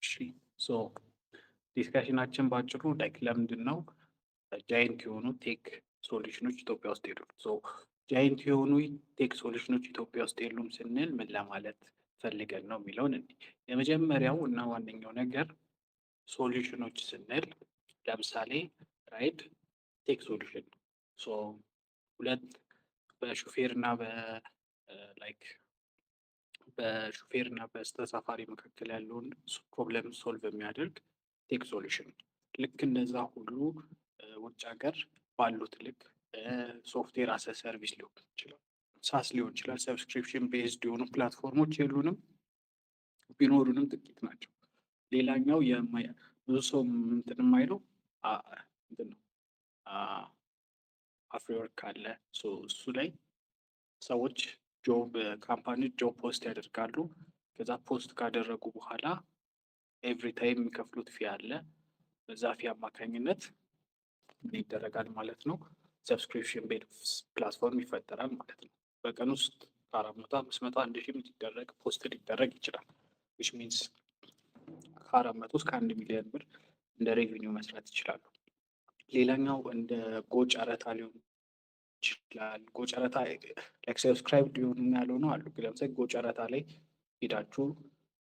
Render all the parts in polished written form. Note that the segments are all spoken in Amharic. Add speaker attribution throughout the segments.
Speaker 1: እሺ ሶ ዲስካሽናችን ባጭሩ ላይክ ለምንድን ነው ጃይንት የሆኑ ቴክ ሶሉሽኖች ኢትዮጵያ ውስጥ የሉም? ጃይንት የሆኑ ቴክ ሶሉሽኖች ኢትዮጵያ ውስጥ የሉም ስንል ምን ለማለት ፈልገን ነው የሚለውን የመጀመሪያው እና ዋነኛው ነገር ሶሉሽኖች ስንል ለምሳሌ ራይድ ቴክ ሶሉሽን ሁለት በሹፌር እና ላይክ በሹፌር እና በተሳፋሪ መካከል ያለውን ፕሮብለም ሶልቭ የሚያደርግ ቴክ ሶሉሽን። ልክ እንደዛ ሁሉ ውጭ ሀገር ባሉት ልክ ሶፍትዌር አሰ ሰርቪስ ሊሆን ይችላል፣ ሳስ ሊሆን ይችላል፣ ሰብስክሪፕሽን ቤዝድ የሆኑ ፕላትፎርሞች የሉንም፣ ቢኖሩንም ጥቂት ናቸው። ሌላኛው ብዙ ሰው እንትን የማይለው እንትን ነው አፍሪወርክ አለ። እሱ ላይ ሰዎች ጆብ ካምፓኒ ጆብ ፖስት ያደርጋሉ። ከዛ ፖስት ካደረጉ በኋላ ኤቭሪ ታይም የሚከፍሉት ፊ አለ። በዛ ፊ አማካኝነት ምን ይደረጋል ማለት ነው? ሰብስክሪፕሽን ቤድ ፕላትፎርም ይፈጠራል ማለት ነው። በቀን ውስጥ ከ400 500 1000 ሊደረግ ፖስት ሊደረግ ይችላል። ዊች ሚንስ ከ400 እስከ 1 ሚሊዮን ብር እንደ ሬቪኒው መስራት ይችላሉ። ሌላኛው እንደ ጎ ጨረታ ሊሆን ይችላል። ጎ ጨረታ ላይክ ሰብስክራይብ ሊሆኑ ያልሆኑ አሉ። ለምሳሌ ጎ ጨረታ ላይ ሄዳችሁ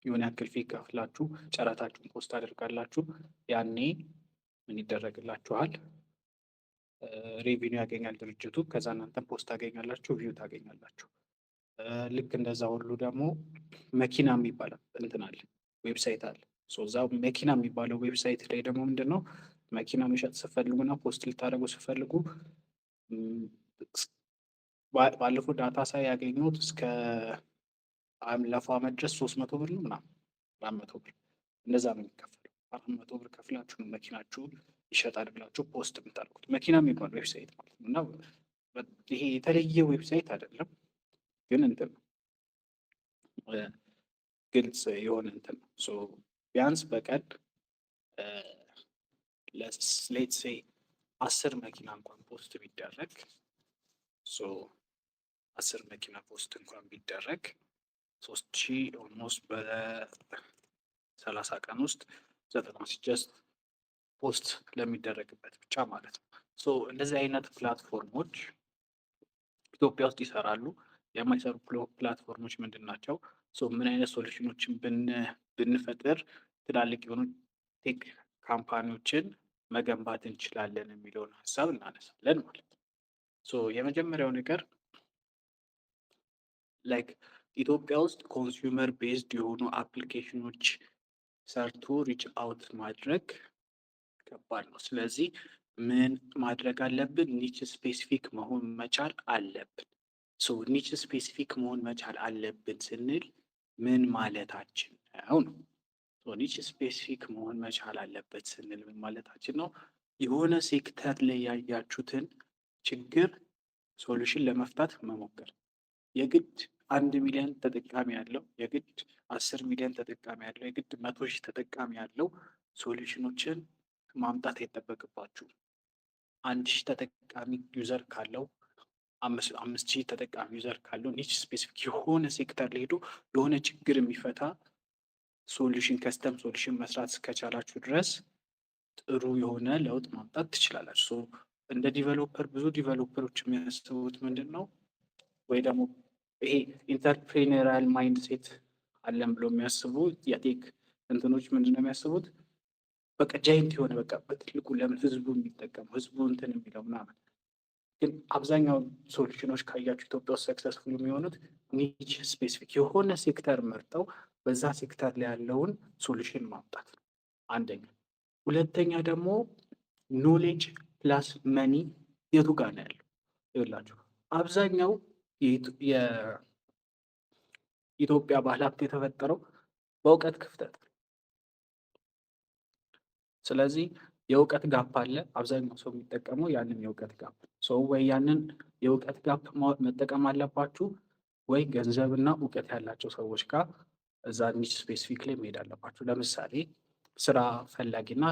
Speaker 1: የሆነ ያክል ፊ ከፍላችሁ ጨረታችሁን ፖስት አድርጋላችሁ። ያኔ ምን ይደረግላችኋል? ሬቪኒው ያገኛል ድርጅቱ። ከዛ እናንተም ፖስት ታገኛላችሁ፣ ቪው ታገኛላችሁ። ልክ እንደዛ ሁሉ ደግሞ መኪና የሚባለው እንትን አለ፣ ዌብሳይት አለ። እዛ መኪና የሚባለው ዌብሳይት ላይ ደግሞ ምንድን ነው መኪና መሸጥ ስፈልጉና ፖስት ልታደርጉ ስፈልጉ ባለፈው ዳታ ሳይ ያገኘሁት እስከ አለፈው ዓመት ድረስ 300 ብር ነው ምናምን 400 ብር እንደዛ ነው የሚከፈለው። 400 ብር ከፍላችሁ ነው መኪናችሁን ይሸጣል ብላችሁ ፖስት የምታደርጉት። መኪና የሚባል ዌብሳይት ማለት ነው። እና ይሄ የተለየ ዌብሳይት አይደለም፣ ግን እንትን ነው ግልጽ የሆነ እንትን ነው። ቢያንስ በቀን ሌትስ ሴይ 10 መኪና እንኳን ፖስት ቢደረግ 10 መኪና ፖስት እንኳን ቢደረግ 3000 ኦልሞስት በ30 ቀን ውስጥ 90 ሲጀስት ፖስት ለሚደረግበት ብቻ ማለት ነው። እንደዚህ አይነት ፕላትፎርሞች ኢትዮጵያ ውስጥ ይሰራሉ። የማይሰሩ ፕላትፎርሞች ምንድን ናቸው? ምን አይነት ሶሉሽኖችን ብንፈጥር ትላልቅ የሆኑ ቴክ ካምፓኒዎችን መገንባት እንችላለን የሚለውን ሀሳብ እናነሳለን ማለት ነው። የመጀመሪያው ነገር ላይክ ኢትዮጵያ ውስጥ ኮንሱመር ቤዝድ የሆኑ አፕሊኬሽኖች ሰርቶ ሪች አውት ማድረግ ከባድ ነው። ስለዚህ ምን ማድረግ አለብን? ኒች ስፔሲፊክ መሆን መቻል አለብን። ኒች ስፔሲፊክ መሆን መቻል አለብን ስንል ምን ማለታችን ነው? ኒች ስፔሲፊክ መሆን መቻል አለበት ስንል ምን ማለታችን ነው? የሆነ ሴክተር ላይ ያያችሁትን ችግር ሶሉሽን ለመፍታት መሞከር። የግድ 1 ሚሊዮን ተጠቃሚ ያለው፣ የግድ 10 ሚሊዮን ተጠቃሚ ያለው፣ የግድ 100,000 ተጠቃሚ ያለው ሶሉሽኖችን ማምጣት አይጠበቅባችሁ። 1,000 ተጠቃሚ ዩዘር ካለው 5,000 ተጠቃሚ ዩዘር ካለው ኒች ስፔሲፊክ የሆነ ሴክተር ላይ ሄዶ የሆነ ችግር የሚፈታ ሶሉሽን ከስተም ሶሉሽን መስራት እስከቻላችሁ ድረስ ጥሩ የሆነ ለውጥ ማምጣት ትችላላችሁ። እንደ ዲቨሎፐር ብዙ ዲቨሎፐሮች የሚያስቡት ምንድን ነው? ወይ ደግሞ ይሄ ኢንተርፕሬነራል ማይንድ ሴት አለን ብሎ የሚያስቡ የቴክ እንትኖች ምንድን ነው የሚያስቡት? በቃ ጃይንት የሆነ በቃ በትልቁ ለምን ህዝቡ የሚጠቀሙ ህዝቡ እንትን የሚለው ምናምን። ግን አብዛኛው ሶሉሽኖች ካያችሁ ኢትዮጵያ ውስጥ ሰክሰስፉል የሚሆኑት ኒች ስፔሲፊክ የሆነ ሴክተር መርጠው በዛ ሴክተር ላይ ያለውን ሶሉሽን ማምጣት ነው አንደኛ። ሁለተኛ ደግሞ ኖሌጅ ፕላስ መኒ የቱ ጋር ነው ያለው? ይኸውላችሁ አብዛኛው የኢትዮጵያ ባለሀብት የተፈጠረው በእውቀት ክፍተት። ስለዚህ የእውቀት ጋፕ አለ። አብዛኛው ሰው የሚጠቀመው ያንን የእውቀት ጋፕ ወይ ያንን የእውቀት ጋፕ መጠቀም አለባችሁ፣ ወይ ገንዘብና እውቀት ያላቸው ሰዎች ጋር እዛ ኒች ስፔሲፊክ ላይ መሄድ አለባችሁ። ለምሳሌ ስራ ፈላጊና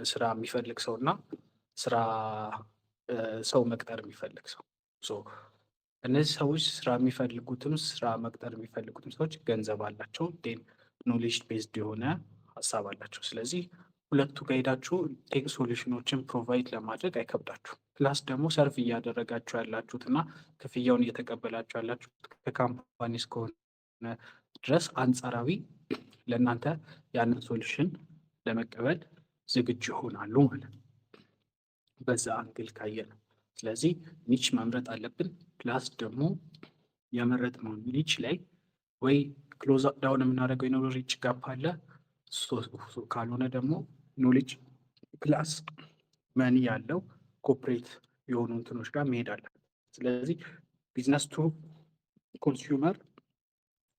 Speaker 1: ስራ የሚፈልግ ሰው እና ስራ ሰው መቅጠር የሚፈልግ ሰው። እነዚህ ሰዎች ስራ የሚፈልጉትም ስራ መቅጠር የሚፈልጉትም ሰዎች ገንዘብ አላቸው፣ ኖሌጅ ቤዝድ የሆነ ሀሳብ አላቸው። ስለዚህ ሁለቱ ጋር ሄዳችሁ ቴክ ሶሉሽኖችን ፕሮቫይድ ለማድረግ አይከብዳችሁ። ፕላስ ደግሞ ሰርቭ እያደረጋችሁ ያላችሁት እና ክፍያውን እየተቀበላችሁ ያላችሁት ከካምፓኒ እስከሆነ ድረስ አንጻራዊ ለእናንተ ያንን ሶሉሽን ለመቀበል ዝግጁ ይሆናሉ ማለት ነው፣ በዛ አንግል ካየ ነው። ስለዚህ ኒች መምረጥ አለብን። ፕላስ ደግሞ የመረጥነው ኒች ላይ ወይ ክሎዝ ዳውን የምናደርገው የኖሌጅ ጋፕ አለ፣ ካልሆነ ደግሞ ኖሌጅ ፕላስ መኒ ያለው ኮርፖሬት የሆኑ እንትኖች ጋር መሄድ አለ። ስለዚህ ቢዝነስ ቱ ኮንሱመር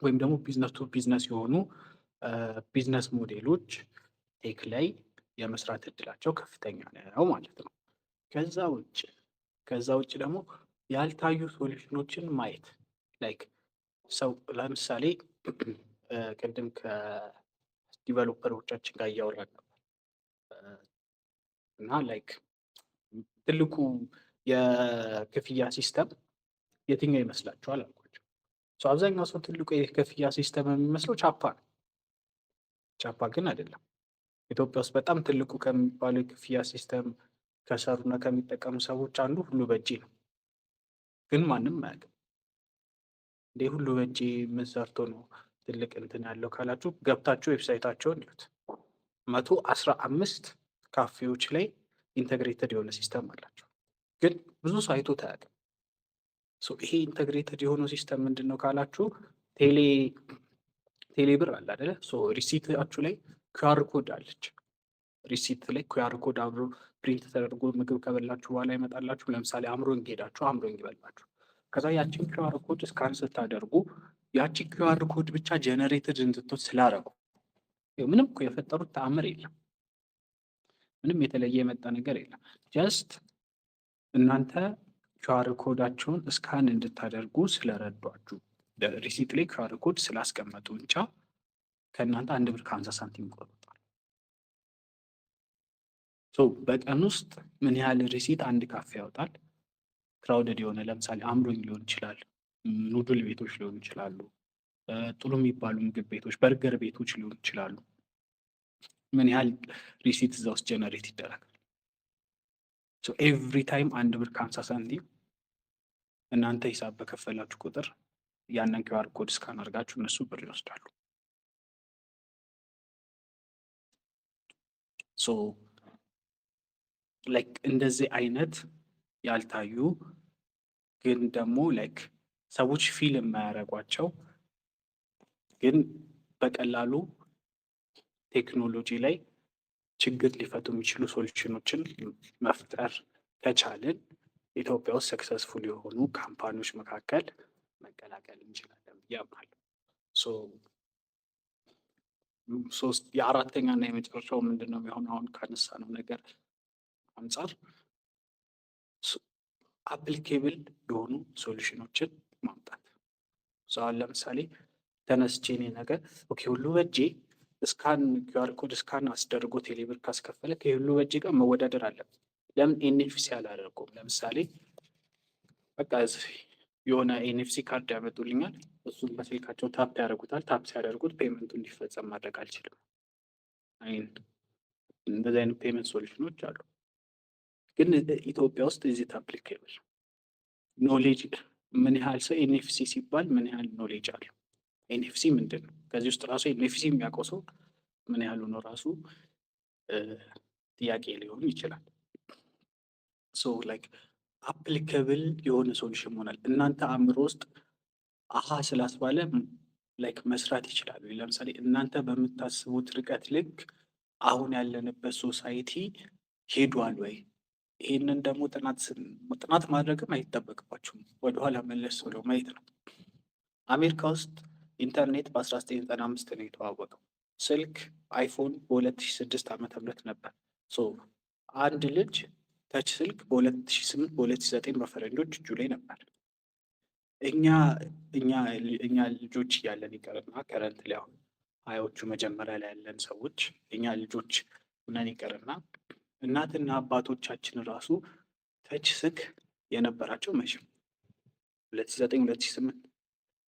Speaker 1: ወይም ደግሞ ቢዝነስ ቱ ቢዝነስ የሆኑ ቢዝነስ ሞዴሎች ቴክ ላይ የመስራት እድላቸው ከፍተኛ ነው ማለት ነው። ከዛ ውጭ ደግሞ ያልታዩ ሶሉሽኖችን ማየት ላይክ ሰው ለምሳሌ ቅድም ከዲቨሎፐሮቻችን ጋር እያወራን ነበር እና ላይክ ትልቁ የክፍያ ሲስተም የትኛው ይመስላችኋል አልኳቸው። አብዛኛው ሰው ትልቁ የክፍያ ሲስተም የሚመስለው ቻፓ ነው። ቻፓ ግን አይደለም። ኢትዮጵያ ውስጥ በጣም ትልቁ ከሚባለው የክፍያ ሲስተም ከሰሩና ከሚጠቀሙ ሰዎች አንዱ ሁሉ በእጄ ነው። ግን ማንም አያውቅም። እንደ ሁሉ በእጄ ምን ሰርቶ ነው ትልቅ እንትን ያለው ካላችሁ ገብታችሁ ዌብሳይታቸውን ይዩት። 115 ካፌዎች ላይ ኢንተግሬትድ የሆነ ሲስተም አላቸው። ግን ብዙ ሰው አይቶት አያውቅም። ይሄ ኢንተግሬትድ የሆነው ሲስተም ምንድን ነው ካላችሁ ቴሌ ብር አለ አይደለ? ሪሲታችሁ ላይ ኪውአር ኮድ አለች። ሪሲት ላይ ኪውአር ኮድ አብሮ ፕሪንት ተደርጎ ምግብ ከበላችሁ በኋላ ይመጣላችሁ። ለምሳሌ አምሮኝ ሄዳችሁ አምሮኝ ይበላችሁ፣ ከዛ ያቺን ኪውአር ኮድ ስካን ስታደርጉ ያቺ ኪውአር ኮድ ብቻ ጀነሬትድ እንድትሆን ስላደረጉ ምንም እኮ የፈጠሩት ተአምር የለም። ምንም የተለየ የመጣ ነገር የለም። ጀስት እናንተ ኪውአር ኮዳችሁን ስካን እንድታደርጉ ስለረዷችሁ ሪሲት ላይ ኪውአር ኮድ ስላስቀመጡ ብቻ ከእናንተ 1 ብር ከ50 ሳንቲም ይቆርጣል። በቀን ውስጥ ምን ያህል ሪሲት አንድ ካፌ ያወጣል? ክራውደድ የሆነ ለምሳሌ አምሮኝ ሊሆን ይችላል፣ ኑድል ቤቶች ሊሆኑ ይችላሉ፣ ጥሩ የሚባሉ ምግብ ቤቶች፣ በርገር ቤቶች ሊሆኑ ይችላሉ። ምን ያህል ሪሲት እዛ ውስጥ ጀነሬት ይደረጋል? ኤቭሪ ታይም 1 ብር ከ50 ሳንቲም እናንተ ሂሳብ በከፈላችሁ ቁጥር ያንን ኪውአር ኮድ ስካን አድርጋችሁ እነሱ ብር ይወስዳሉ። ላይክ እንደዚህ አይነት ያልታዩ ግን ደግሞ ላይክ ሰዎች ፊል የማያደርጓቸው ግን በቀላሉ ቴክኖሎጂ ላይ ችግር ሊፈቱ የሚችሉ ሶሉሽኖችን መፍጠር ከቻልን ኢትዮጵያ ውስጥ ሰክሰስፉል የሆኑ ካምፓኒዎች መካከል መቀላቀል እንችላለን ብዬ አምናለሁ። የአራተኛ እና የመጨረሻው ምንድን ነው የሚሆነው? አሁን ካነሳነው ነገር አንጻር አፕሊኬብል የሆኑ ሶሉሽኖችን ማምጣት። አሁን ለምሳሌ ተነስቼ እኔ ነገር ሁሉ በእጄ ስካን ኪውአር ኮድ ስካን አስደርጎ ቴሌብር ካስከፈለ ከሁሉ በእጄ ጋር መወዳደር አለብን። ለምን ኤንኤፍሲ አላደርገውም? ለምሳሌ በቃ የሆነ ኤንኤፍሲ ካርድ ያመጡልኛል፣ እሱም በስልካቸው ታፕ ያደርጉታል። ታፕ ሲያደርጉት ፔመንቱ እንዲፈጸም ማድረግ አልችልም። እንደዚህ አይነት ፔመንት ሶሉሽኖች አሉ። ግን ኢትዮጵያ ውስጥ እዚህ አፕሊኬብል ኖሌጅ ምን ያህል ሰው ኤንኤፍሲ ሲባል ምን ያህል ኖሌጅ አለው? ኤንኤፍሲ ምንድን ነው? ከዚህ ውስጥ ራሱ ኤንኤፍሲ የሚያውቀው ሰው ምን ያህሉ ነው ራሱ ጥያቄ ሊሆን ይችላል። ላይክ አፕሊካብል የሆነ ሶሉሽን ሆናል እናንተ አእምሮ ውስጥ አሃ ስላስባለ ላይክ መስራት ይችላሉ። ለምሳሌ እናንተ በምታስቡት ርቀት ልክ አሁን ያለንበት ሶሳይቲ ሄዷል ወይ? ይህንን ደግሞ ጥናት ማድረግም አይጠበቅባችሁም። ወደኋላ መለስ ብለው ማየት ነው። አሜሪካ ውስጥ ኢንተርኔት በ1995 ነው የተዋወቀው። ስልክ አይፎን በ2006 ዓመተ ምህረት ነበር። አንድ ልጅ ተች ስልክ በ2008 በ2009 በፈረንጆች እጁ ላይ ነበር። እኛ ልጆች እያለን ይቀርና ከረንት ላይ አሁን ሀያዎቹ መጀመሪያ ላይ ያለን ሰዎች እኛ ልጆች ሁነን ይቀርና እናትና አባቶቻችን ራሱ ተች ስልክ የነበራቸው መቼም 2009 2008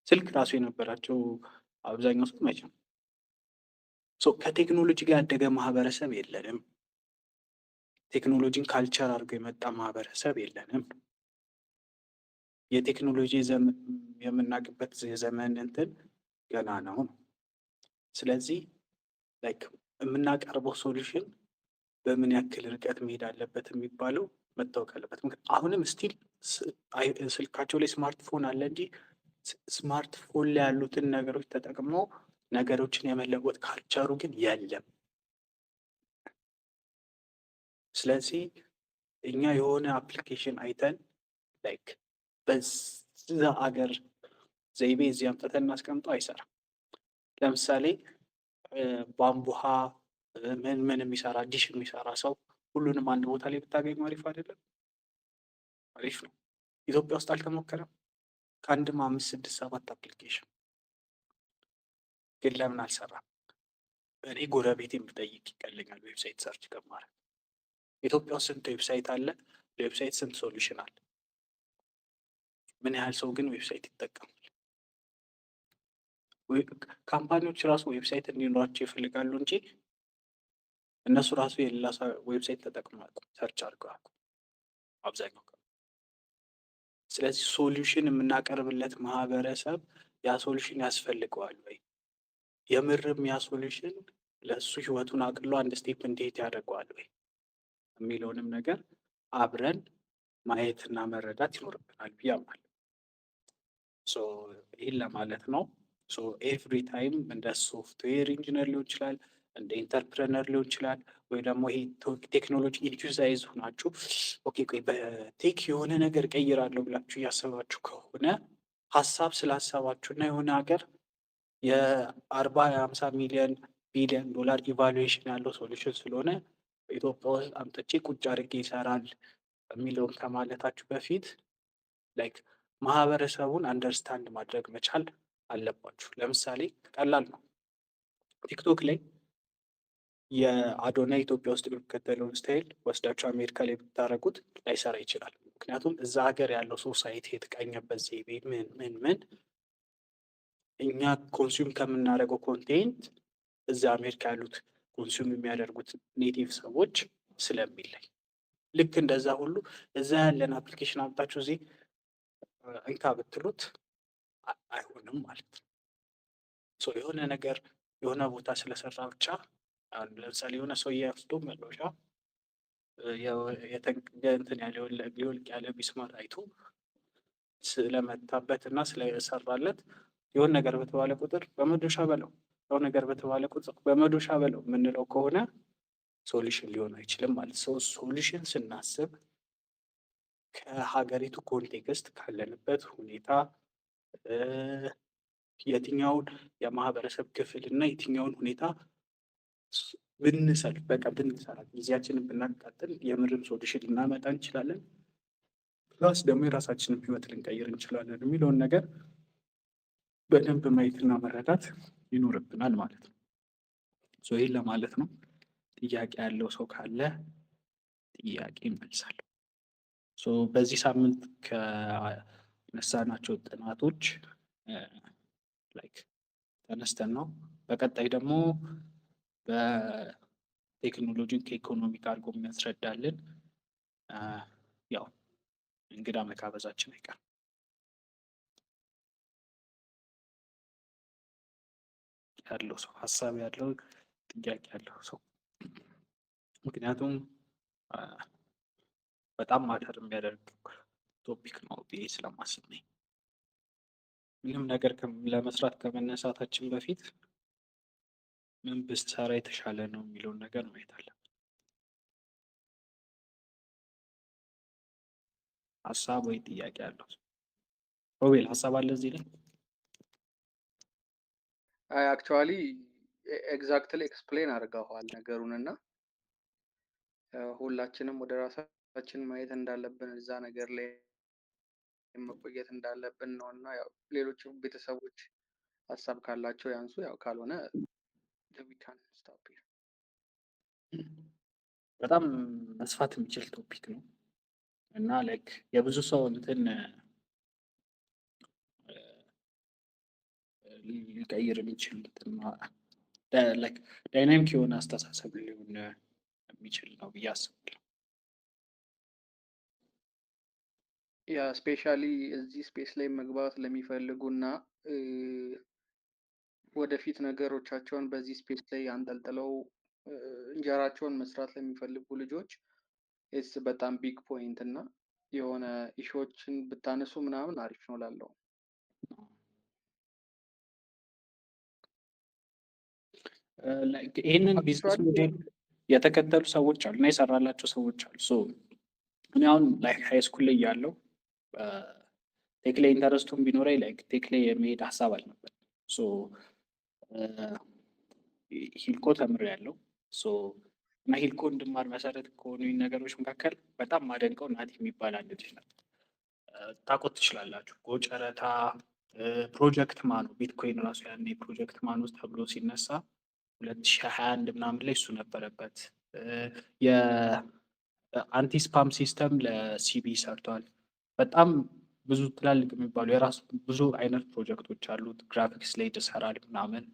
Speaker 1: ስልክ ራሱ የነበራቸው አብዛኛው ሰው መቼም ከቴክኖሎጂ ጋር ያደገ ማህበረሰብ የለንም። ቴክኖሎጂን ካልቸር አድርጎ የመጣ ማህበረሰብ የለንም። የቴክኖሎጂ የምናውቅበት የዘመን እንትን ገና ነው። ስለዚህ ላይክ የምናቀርበው ሶሉሽን በምን ያክል ርቀት መሄድ አለበት የሚባለው መታወቅ አለበት። አሁንም ስቲል ስልካቸው ላይ ስማርትፎን አለ እንጂ ስማርትፎን ላይ ያሉትን ነገሮች ተጠቅመው ነገሮችን የመለወጥ ካልቸሩ ግን የለም። ስለዚህ እኛ የሆነ አፕሊኬሽን አይተን ላይክ በዛ አገር ዘይቤ እዚህ አምጥተን እናስቀምጠው አይሰራም። ለምሳሌ ቧንቧ ምን የሚሰራ ዲሽ የሚሰራ ሰው ሁሉንም አንድ ቦታ ላይ ብታገኙ አሪፍ አይደለም? አሪፍ ነው። ኢትዮጵያ ውስጥ አልተሞከረም። ከአንድም 5 6 7 አፕሊኬሽን ግን ለምን አልሰራም? እኔ ጎረቤቴን ብጠይቅ ይቀለኛል ዌብሳይት ሰርች ከማድረግ። ኢትዮጵያ ውስጥ ስንት ዌብሳይት አለ? ለዌብሳይት ስንት ሶሉሽን አለ? ምን ያህል ሰው ግን ዌብሳይት ይጠቀማል? ካምፓኒዎች ራሱ ዌብሳይት እንዲኖራቸው ይፈልጋሉ እንጂ እነሱ ራሱ የሌላ ዌብሳይት ተጠቅመው ሰርች አድርገው አብዛኛው። ስለዚህ ሶሉሽን የምናቀርብለት ማህበረሰብ ያ ሶሉሽን ያስፈልገዋል ወይ? የምርም ያ ሶሉሽን ለእሱ ህይወቱን አቅሎ አንድ ስቴፕ እንዴት ያደርገዋል ወይ የሚለውንም ነገር አብረን ማየትና መረዳት ይኖርብናል ብዬ አምናለሁ። ይህን ለማለት ነው። ኤቭሪ ታይም እንደ ሶፍትዌር ኢንጂነር ሊሆን ይችላል፣ እንደ ኢንተርፕረነር ሊሆን ይችላል፣ ወይ ደግሞ ይሄ ቴክኖሎጂ ኢንቱዛይዝ ሆናችሁ ኦኬ ቆይ በቴክ የሆነ ነገር ቀይራለሁ ብላችሁ እያሰባችሁ ከሆነ ሀሳብ ስላሰባችሁና የሆነ ሀገር የ40 የ50 ሚሊዮን ቢሊዮን ዶላር ኢቫሉዌሽን ያለው ሶሉሽን ስለሆነ በኢትዮጵያ ውስጥ አምጥቼ ቁጭ አድርጌ ይሰራል የሚለውን ከማለታችሁ በፊት ላይክ ማህበረሰቡን አንደርስታንድ ማድረግ መቻል አለባችሁ። ለምሳሌ ቀላል ነው። ቲክቶክ ላይ የአዶናይ ኢትዮጵያ ውስጥ የሚከተለውን ስታይል ወስዳችሁ አሜሪካ ላይ ብታደረጉት ላይሰራ ይችላል። ምክንያቱም እዛ ሀገር ያለው ሶሳይቲ የተቃኘበት ዘይቤ ምን እኛ ኮንሱም ከምናደርገው ኮንቴንት እዛ አሜሪካ ያሉት ኮንሱም የሚያደርጉት ኔቲቭ ሰዎች ስለሚለይ፣ ልክ እንደዛ ሁሉ እዛ ያለን አፕሊኬሽን አምጣችሁ እዚህ እንካ ብትሉት አይሆንም ማለት ነው። የሆነ ነገር የሆነ ቦታ ስለሰራ ብቻ ለምሳሌ የሆነ ሰው ወስዶ መሎሻ እንትን ሊወልቅ ያለ ቢስማር አይቶ ስለመታበት እና ስለሰራለት የሆነ ነገር በተባለ ቁጥር በመዶሻ በለው የሆነ ነገር በተባለ ቁጥር በመዶሻ በለው የምንለው ከሆነ ሶሉሽን ሊሆን አይችልም ማለት ሰው። ሶሉሽን ስናስብ ከሀገሪቱ ኮንቴክስት ካለንበት ሁኔታ የትኛውን የማህበረሰብ ክፍል እና የትኛውን ሁኔታ ብንሰራ ጊዜያችንን ብናቃጥል የምርም ሶሉሽን ልናመጣ እንችላለን፣ ፕላስ ደግሞ የራሳችንን ህይወት ልንቀይር እንችላለን የሚለውን ነገር በደንብ ማየትና መረዳት ይኖርብናል ማለት ነው። ይህን ለማለት ነው። ጥያቄ ያለው ሰው ካለ ጥያቄ ይመልሳለሁ። በዚህ ሳምንት ከነሳናቸው ጥናቶች ላይክ ተነስተን ነው። በቀጣይ ደግሞ በቴክኖሎጂን ከኢኮኖሚክ አድርጎ የሚያስረዳልን ያው እንግዳ መጋበዛችን አይቀርም። ያለው ሰው ሀሳብ ያለው ጥያቄ ያለው ሰው ምክንያቱም በጣም ማተር የሚያደርግ ቶፒክ ነው ብዬ ስለማስብ ነኝ። ምንም ነገር ለመስራት ከመነሳታችን በፊት ምን ብትሰራ የተሻለ ነው የሚለውን ነገር ማየት አለብን። ሀሳብ ወይ ጥያቄ ያለው ሮቤል ሀሳብ አለ እዚህ ላይ?
Speaker 2: አክቹዋሊ ኤግዛክትሊ ኤክስፕሌን አድርገዋል ነገሩን እና ሁላችንም ወደ ራሳችን ማየት እንዳለብን እዛ ነገር ላይ መቆየት እንዳለብን ነው እና ያው ሌሎች ቤተሰቦች ሀሳብ ካላቸው ያንሱ፣ ያው ካልሆነ
Speaker 1: በጣም መስፋት የሚችል ቶፒክ ነው እና ላይክ የብዙ ሰው እንትን ሊቀይር የሚችል ላይክ ዳይናሚክ የሆነ አስተሳሰብ ሊሆን የሚችል ነው ብዬ አስባለሁ።
Speaker 2: ያ ስፔሻሊ እዚህ ስፔስ ላይ መግባት ለሚፈልጉ እና ወደፊት ነገሮቻቸውን በዚህ ስፔስ ላይ አንጠልጥለው እንጀራቸውን መስራት ለሚፈልጉ ልጆች ስ በጣም ቢግ ፖይንት እና የሆነ ኢሹዎችን ብታነሱ ምናምን አሪፍ ነው ላለው።
Speaker 1: ይህንን ቢዝነስ ሞዴል የተከተሉ ሰዎች አሉ እና የሰራላቸው ሰዎች አሉ። ሶ እኔ አሁን ላይክ ሃይ ስኩል ላይ ያለው ቴክ ላይ ኢንተረስቱን ቢኖረኝ ላይክ ቴክ ላይ የመሄድ ሀሳብ አልነበር። ሶ ሂልኮ ተምሬያለሁ። ሶ እና ሂልኮ እንድማር መሰረት ከሆኑ ነገሮች መካከል በጣም ማደንቀው ናቲ የሚባል አንድ ልጅ ነው። ታውቁት ትችላላችሁ። ጎጨረታ ፕሮጀክት ማኑ ቢትኮይን ራሱ ያኔ ፕሮጀክት ማኑ ተብሎ ሲነሳ 2021 ምናምን ላይ እሱ ነበረበት። የአንቲ ስፓም ሲስተም ለሲቢ ሰርቷል። በጣም ብዙ ትላልቅ የሚባሉ የራሱ ብዙ አይነት ፕሮጀክቶች አሉት። ግራፊክስ ላይ ይሰራል ምናምን።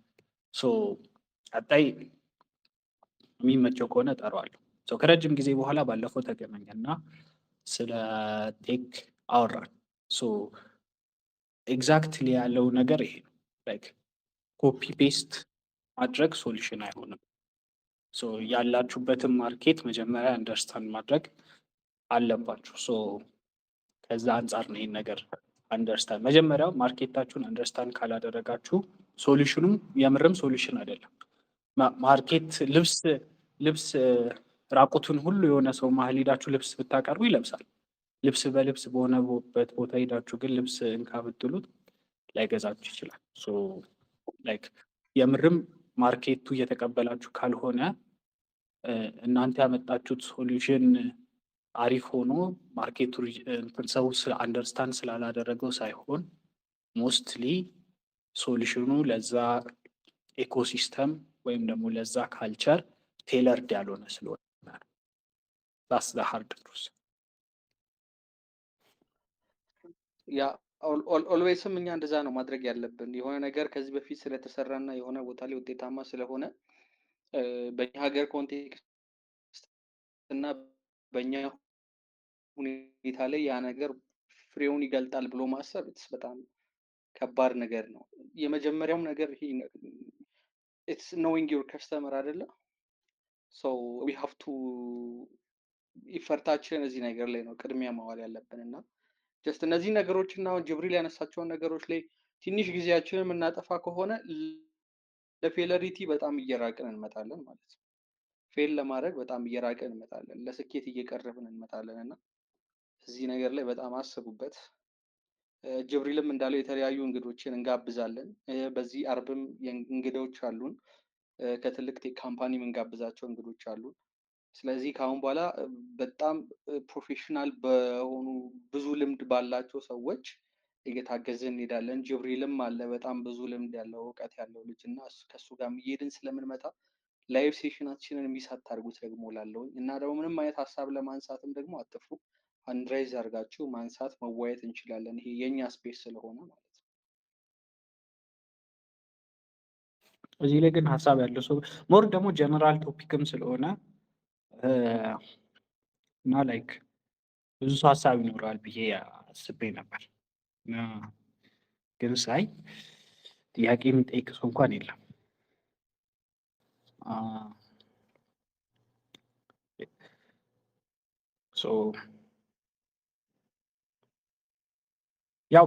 Speaker 1: ሶ ቀጣይ የሚመቸው ከሆነ እጠራዋለሁ። ከረጅም ጊዜ በኋላ ባለፈው ተገናኘና ስለ ቴክ አወራን። ሶ ኤግዛክትሊ ያለው ነገር ይሄ ነው። ላይክ ኮፒ ፔስት ማድረግ ሶሉሽን አይሆንም። ሶ ያላችሁበትን ማርኬት መጀመሪያ አንደርስታንድ ማድረግ አለባችሁ። ሶ ከዛ አንጻር ነው ይህን ነገር አንደርስታንድ መጀመሪያው ማርኬታችሁን አንደርስታንድ ካላደረጋችሁ ሶሉሽኑም የምርም ሶሉሽን አይደለም። ማርኬት ልብስ ራቁቱን ሁሉ የሆነ ሰው መሀል ሄዳችሁ ልብስ ብታቀርቡ ይለብሳል። ልብስ በልብስ በሆነበት ቦታ ሄዳችሁ ግን ልብስ እንካ ብትሉት ላይገዛችሁ ይችላል። ሶ ላይክ የምርም ማርኬቱ እየተቀበላችሁ ካልሆነ እናንተ ያመጣችሁት ሶሉሽን አሪፍ ሆኖ ማርኬቱ ሰው አንደርስታንድ ስላላደረገው ሳይሆን ሞስትሊ ሶሉሽኑ ለዛ ኤኮሲስተም ወይም ደግሞ ለዛ ካልቸር ቴለርድ ያልሆነ ስለሆነ ዛስ ዘ ሃርድ ትሩዝ።
Speaker 2: ያ ኦልዌይስም እኛ እንደዛ ነው ማድረግ ያለብን። የሆነ ነገር ከዚህ በፊት ስለተሰራና የሆነ ቦታ ላይ ውጤታማ ስለሆነ በእኛ ሀገር ኮንቴክስት እና በእኛ ሁኔታ ላይ ያ ነገር ፍሬውን ይገልጣል ብሎ ማሰብ በጣም ከባድ ነገር ነው። የመጀመሪያውም ነገር ይሄ ኢትስ ኖዊንግ ዩር ከስተመር አይደለ? ሶ ዊ ሃቭ ቱ ኢፈርታችን እዚህ ነገር ላይ ነው ቅድሚያ ማዋል ያለብን እና ጀስት እነዚህ ነገሮች እና አሁን ጅብሪል ያነሳቸውን ነገሮች ላይ ትንሽ ጊዜያችንን የምናጠፋ ከሆነ ለፌለሪቲ በጣም እየራቅን እንመጣለን ማለት ነው። ፌል ለማድረግ በጣም እየራቅን እንመጣለን፣ ለስኬት እየቀረብን እንመጣለን እና እዚህ ነገር ላይ በጣም አስቡበት። ጅብሪልም እንዳለው የተለያዩ እንግዶችን እንጋብዛለን። በዚህ አርብም እንግዶች አሉን። ከትልቅ ቴክ ካምፓኒ የምንጋብዛቸው እንግዶች አሉን። ስለዚህ ከአሁን በኋላ በጣም ፕሮፌሽናል በሆኑ ብዙ ልምድ ባላቸው ሰዎች እየታገዝን እንሄዳለን። ጅብሪልም አለ በጣም ብዙ ልምድ ያለው እውቀት ያለው ልጅ እና ከእሱ ጋር እየሄድን ስለምንመጣ ላይቭ ሴሽናችንን የሚስ አታርጉት ደግሞ ላለውኝ እና ደግሞ ምንም አይነት ሀሳብ ለማንሳትም ደግሞ አትፍሩ። አንድራይዝ አድርጋችሁ ማንሳት መዋየት እንችላለን። ይሄ የእኛ ስፔስ ስለሆነ ማለት ነው።
Speaker 1: እዚህ ላይ ግን ሀሳብ ያለው ሰው ሞር ደግሞ ጀነራል ቶፒክም ስለሆነ እና ላይክ ብዙ ሰው ሀሳብ ይኖረዋል ብዬ አስቤ ነበር። ግን ሳይ ጥያቄ የሚጠይቅ ሰው እንኳን የለም። ያው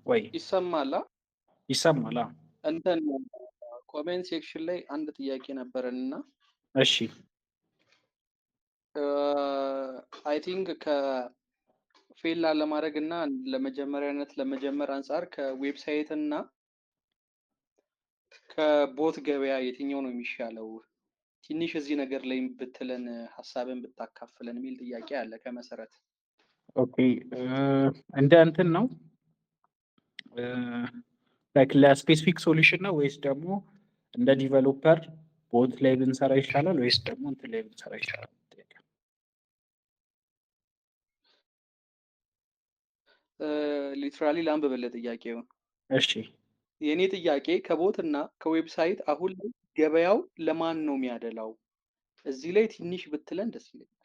Speaker 1: ወይ
Speaker 2: ይሰማላ
Speaker 1: ይሰማላ
Speaker 2: እንትን ኮሜንት ሴክሽን ላይ አንድ ጥያቄ ነበረን እና
Speaker 1: እሺ
Speaker 2: አይ ቲንክ ከፌል ላለማድረግ እና ለመጀመሪያነት ለመጀመር አንጻር ከዌብሳይት እና ከቦት ገበያ የትኛው ነው የሚሻለው? ትንሽ እዚህ ነገር ላይ ብትለን ሀሳብን ብታካፍለን የሚል ጥያቄ አለ ከመሰረት።
Speaker 1: ኦኬ እንደ እንትን ነው ላይክ ለስፔሲፊክ ሶሉሽን ነው ወይስ ደግሞ እንደ ዲቨሎፐር ቦት ላይ ብንሰራ ይሻላል ወይስ ደግሞ እንትን ላይ ብንሰራ ይሻላል?
Speaker 2: ሊትራሊ ላንብብልህ ጥያቄውን።
Speaker 1: እሺ
Speaker 2: የእኔ ጥያቄ ከቦት እና ከዌብሳይት አሁን ላይ ገበያው ለማን ነው የሚያደላው? እዚህ ላይ ትንሽ ብትለን ደስ ይለኛል።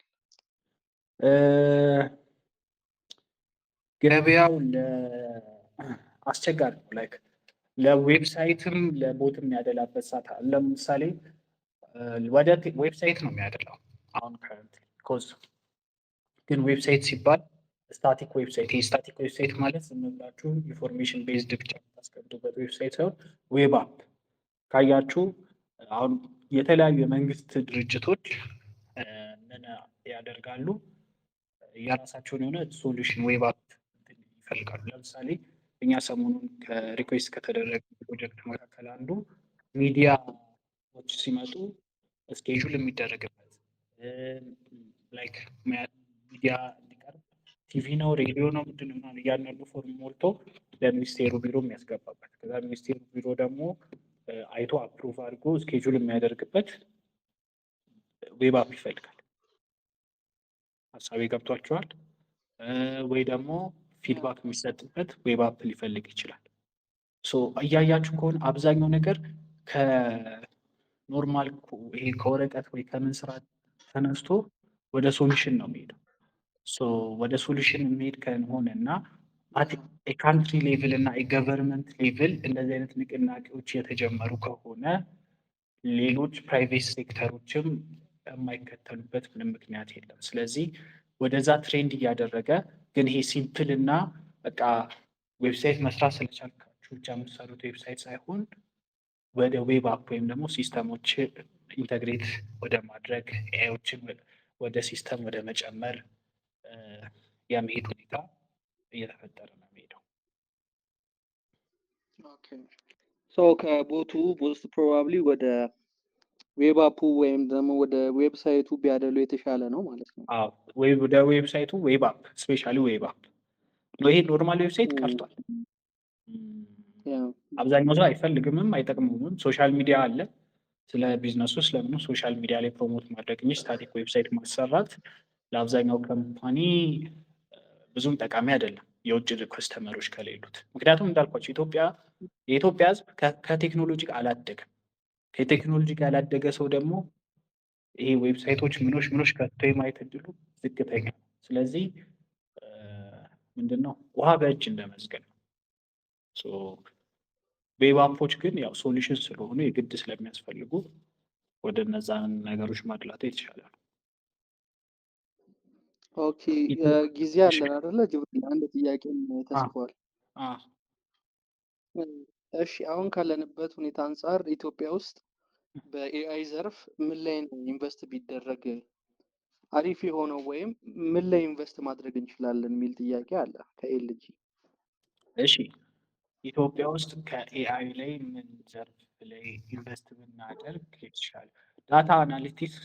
Speaker 1: ገበያው አስቸጋሪ ነው። ላይክ ለዌብሳይትም ለቦትም ያደላበት ሰዓት አለ። ለምሳሌ ወደ ዌብሳይት ነው የሚያደላው አሁን ከረንት ኮዝ ግን ዌብሳይት ሲባል ስታቲክ ዌብሳይት ስታቲክ ዌብሳይት ማለት ዝም ብላችሁ ኢንፎርሜሽን ቤዝድ ብቻ የምታስቀምጡበት ዌብሳይት ሳይሆን ዌብ አፕ ካያችሁ አሁን የተለያዩ የመንግስት ድርጅቶች ምን ያደርጋሉ? የራሳቸውን የሆነ ሶሉሽን ዌብ አፕ ይፈልጋሉ። ለምሳሌ እኛ ሰሞኑን ከሪኩዌስት ከተደረገ ፕሮጀክት መካከል አንዱ ሚዲያዎች ሲመጡ ስኬጁል የሚደረግበት ላይክ ሚዲያ እንዲቀርብ ቲቪ ነው ሬዲዮ ነው ምንድን ነው እያንዳንዱ ፎርም ሞልቶ ለሚኒስቴሩ ቢሮ የሚያስገባበት ከዛ ሚኒስቴሩ ቢሮ ደግሞ አይቶ አፕሩቭ አድርጎ ስኬጁል የሚያደርግበት ዌብ አፕ ይፈልጋል። ሀሳቤ ገብቷቸዋል? ወይ ደግሞ ፊድባክ የሚሰጥበት ዌብ አፕ ሊፈልግ ይችላል። እያያችሁ ከሆነ አብዛኛው ነገር ከኖርማል ይሄ ከወረቀት ወይ ከምን ስራ ተነስቶ ወደ ሶሉሽን ነው የሚሄደው። ወደ ሶሉሽን የሚሄድ ከሆነ እና የካንትሪ ሌቭል እና የገቨርንመንት ሌቭል እንደዚህ አይነት ንቅናቄዎች የተጀመሩ ከሆነ ሌሎች ፕራይቬት ሴክተሮችም የማይከተሉበት ምንም ምክንያት የለም። ስለዚህ ወደዛ ትሬንድ እያደረገ ግን ይሄ ሲምፕል እና በቃ ዌብሳይት መስራት ስለቻልካችሁ ብቻ የምትሰሩት ዌብሳይት ሳይሆን ወደ ዌብ አፕ ወይም ደግሞ ሲስተሞች ኢንተግሬት ወደ ማድረግ ኤአይዎችን ወደ ሲስተም ወደ መጨመር የመሄድ ሁኔታ እየተፈጠረ ነው የሚሄደው።
Speaker 2: ከቦቱ ሞስት ፕሮባብሊ ወደ ዌብ አፑ ወይም ደግሞ ወደ ዌብሳይቱ ቢያደሉ የተሻለ ነው ማለት ነው።
Speaker 1: አዎ ወደ ዌብሳይቱ ዌብ አፕ ስፔሻሊ ዌብ አፕ ነው። ይሄ ኖርማል ዌብሳይት ቀርቷል። አብዛኛው ሰው አይፈልግምም አይጠቅመውም። ሶሻል ሚዲያ አለ። ስለ ቢዝነሱ ስለምኑ ሶሻል ሚዲያ ላይ ፕሮሞት ማድረግ እንጂ ስታቲክ ዌብሳይት ማሰራት ለአብዛኛው ካምፓኒ ብዙም ጠቃሚ አይደለም የውጭ ከስተመሮች ከሌሉት። ምክንያቱም እንዳልኳቸው የኢትዮጵያ ሕዝብ ከቴክኖሎጂ ጋር አላደገም። ከቴክኖሎጂ ጋር ያላደገ ሰው ደግሞ ይሄ ዌብሳይቶች ምኖች ከቶ የማየት እድሉ ዝቅተኛ ነው። ስለዚህ ምንድነው ውሃ በእጅ እንደመዝገን ነው። ዌብ አፖች ግን ያው ሶሉሽን ስለሆኑ የግድ ስለሚያስፈልጉ ወደ እነዛ ነገሮች ማድላት የተሻለ ነው።
Speaker 2: ኦኬ ጊዜ አለን አይደለ? ጅብሪል አንድ ጥያቄ ተጽፏል። እሺ አሁን ካለንበት ሁኔታ አንጻር ኢትዮጵያ ውስጥ በኤአይ ዘርፍ ምን ላይ ነው ኢንቨስት ቢደረግ አሪፍ የሆነው ወይም ምን ላይ ኢንቨስት ማድረግ እንችላለን የሚል ጥያቄ አለ ከኤልጂ።
Speaker 1: እሺ ኢትዮጵያ ውስጥ ከኤአይ ላይ ምን ዘርፍ ላይ ኢንቨስት ብናደርግ ይችላል? ዳታ አናሊቲክስ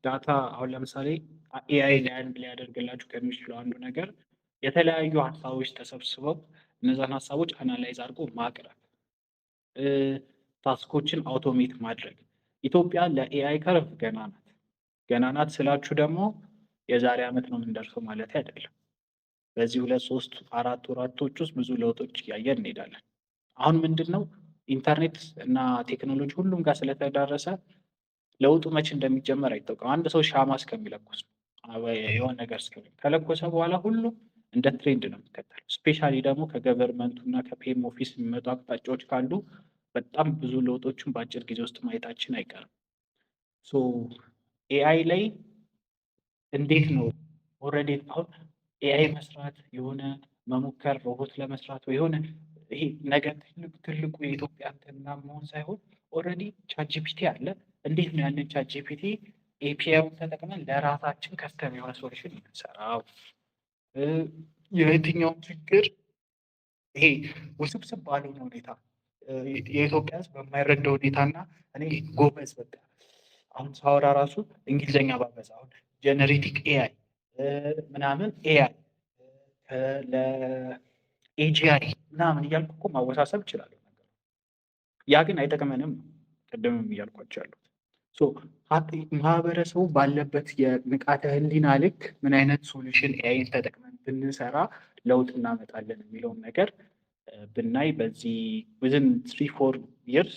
Speaker 1: ዳታ አሁን ለምሳሌ ኤአይ ሊያደርግላችሁ ከሚችለው አንዱ ነገር የተለያዩ ሀሳቦች ተሰብስበው እነዛን ሀሳቦች አናላይዝ አድርጎ ማቅረብ፣ ታስኮችን አውቶሜት ማድረግ። ኢትዮጵያ ለኤአይ ከርቭ ገና ናት ስላችሁ ደግሞ የዛሬ ዓመት ነው የምንደርሰው ማለት አይደለም። በዚህ 2 3 4 ወራቶች ውስጥ ብዙ ለውጦች እያየን እንሄዳለን። አሁን ምንድን ነው ኢንተርኔት እና ቴክኖሎጂ ሁሉም ጋር ስለተዳረሰ ለውጡ መቼ እንደሚጀመር አይታወቅም። አንድ ሰው ሻማ እስከሚለኩስ የሆነ ነገር ከለኮሰ በኋላ ሁሉም እንደ ትሬንድ ነው የሚከተለው። ስፔሻሊ ደግሞ ከገቨርንመንቱ እና ከፒኤም ኦፊስ የሚመጡ አቅጣጫዎች ካሉ በጣም ብዙ ለውጦችን በአጭር ጊዜ ውስጥ ማየታችን አይቀርም። ኤአይ ላይ እንዴት ነው ኦልሬዲ አሁን ኤአይ መስራት የሆነ መሞከር ሮቦት ለመስራት ወይ የሆነ ይሄ ነገር ትልቁ የኢትዮጵያ እንትና መሆን ሳይሆን ኦልሬዲ ቻትጂፒቲ አለ። እንዴት ነው ያንን ቻትጂፒቲ ኤፒአይውን ተጠቅመን ለራሳችን ከስተም የሆነ ሶሉሽን የሚሰራው? የየትኛውም ችግር ይሄ ውስብስብ ባልሆነ ሁኔታ የኢትዮጵያ ሕዝብ በማይረዳው ሁኔታ እና እኔ ጎበዝ በቃ አሁን ሳወራ ራሱ እንግሊዝኛ ባበዛ አሁን ጀነሬቲክ ኤአይ ምናምን ኤአይ ለኤጂአይ ምናምን እያልኩ እኮ ማወሳሰብ እችላለሁ። ያ ግን አይጠቅመንም። ቅድምም እያልኳቸው ያሉት ማህበረሰቡ ባለበት የንቃተ ህሊና ልክ ምን አይነት ሶሉሽን ኤአይን ተጠቅመን ብንሰራ ለውጥ እናመጣለን የሚለውን ነገር ብናይ በዚህ ዊዝን 3-4 years